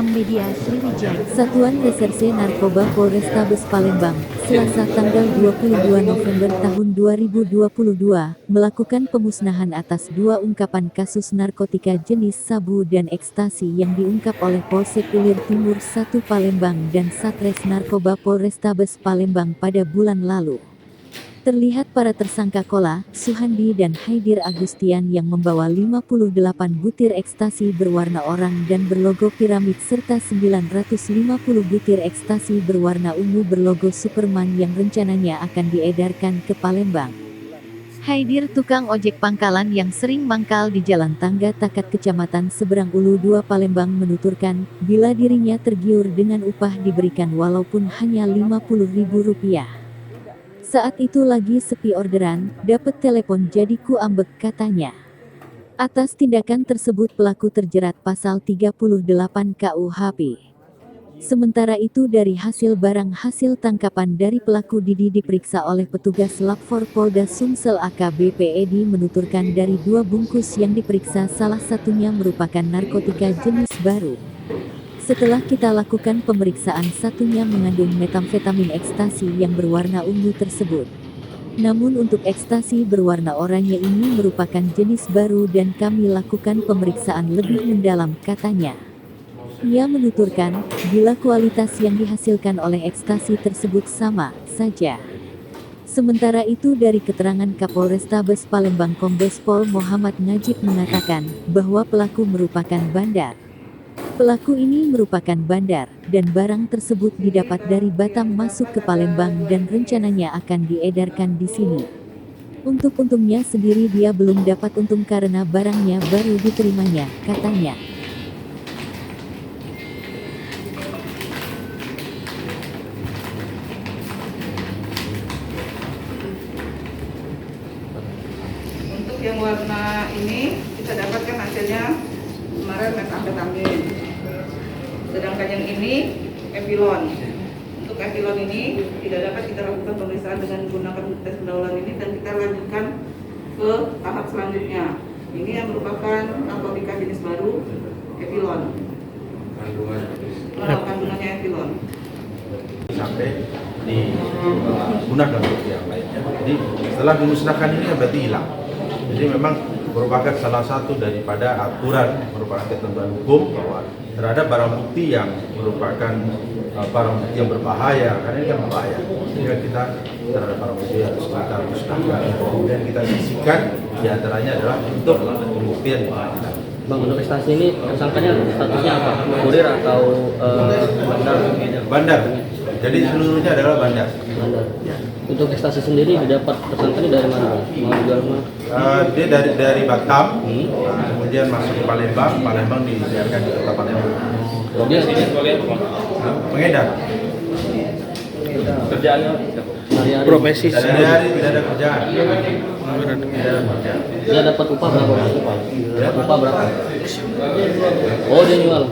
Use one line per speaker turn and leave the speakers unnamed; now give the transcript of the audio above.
Rekam Media Sriwijaya. Satuan Reserse Narkoba Polrestabes Palembang, Selasa tanggal 22 November tahun 2022, melakukan pemusnahan atas 2 ungkapan kasus narkotika jenis sabu dan ekstasi yang diungkap oleh Polsek Ilir Timur 1 Palembang dan Satres Narkoba Polrestabes Palembang pada bulan lalu. Terlihat para tersangka Kola, Suhandi dan Haidir Agustian yang membawa 58 butir ekstasi berwarna oranye dan berlogo piramid serta 950 butir ekstasi berwarna ungu berlogo Superman yang rencananya akan diedarkan ke Palembang. Haidir, tukang ojek pangkalan yang sering mangkal di Jalan Tangga Takat Kecamatan Seberang Ulu 2 Palembang menuturkan, bila dirinya tergiur dengan upah diberikan walaupun hanya Rp50.000. Saat itu lagi sepi orderan, dapat telepon jadi ku ambek katanya. Atas tindakan tersebut pelaku terjerat pasal 38 KUHP. Sementara itu dari hasil barang hasil tangkapan dari pelaku Didi diperiksa oleh petugas Lapfor Polda Sumsel AKBP Edi menuturkan dari 2 bungkus yang diperiksa salah satunya merupakan narkotika jenis baru. Setelah kita lakukan pemeriksaan satunya mengandung metamfetamin ekstasi yang berwarna ungu tersebut. Namun untuk ekstasi berwarna oranye ini merupakan jenis baru dan kami lakukan pemeriksaan lebih mendalam katanya. Ia menuturkan, bila kualitas yang dihasilkan oleh ekstasi tersebut sama saja. Sementara itu dari keterangan Kapolrestabes Palembang Kombes Pol Muhammad Najib mengatakan bahwa pelaku merupakan bandar. Pelaku ini merupakan bandar, dan barang tersebut didapat dari Batam masuk ke Palembang dan rencananya akan diedarkan di sini. Untuk untungnya sendiri dia belum dapat untung karena barangnya baru diterimanya, katanya.
Untuk yang warna ini kita dapatkan hasilnya kemarin metamfetamin. Sedangkan yang ini epilon. Untuk epilon ini tidak dapat kita lakukan pemeriksaan dengan menggunakan tes pendahuluan ini dan kita lanjutkan ke tahap selanjutnya. Ini yang merupakan narkotika jenis baru, epilon. Kandungannya epilon.
Sampai digunakan untuk yang lainnya. Jadi setelah dimusnahkan ini berarti hilang. Jadi memang merupakan salah satu daripada aturan, merupakan ketentuan hukum bahwa terhadap barang bukti yang merupakan barang bukti yang berbahaya, karena ini kan berbahaya, sehingga kita terhadap barang bukti harus kita musnahkan. Kemudian kita sisihkan, diantaranya adalah untuk pembuktian di pengadilan.
Bang, untuk ekstasi ini tersangkanya statusnya apa? Kurir atau bandar?
Bandar. Jadi seluruhnya adalah bandar.
Bandar. Untuk ekstasi sendiri didapat tersangkanya dari mana? Mau jual mana?
Dia dari Batam, kemudian masuk ke Palembang, Palembang disiarkan di kota Palembang.
Dia sebagai
Pengedar.
kerjaannya hari-hari.
Profesi
Sehari-hari tidak ada kerjaan.
Dia dapat upah berapa? Upah berapa? Oh, dia jual.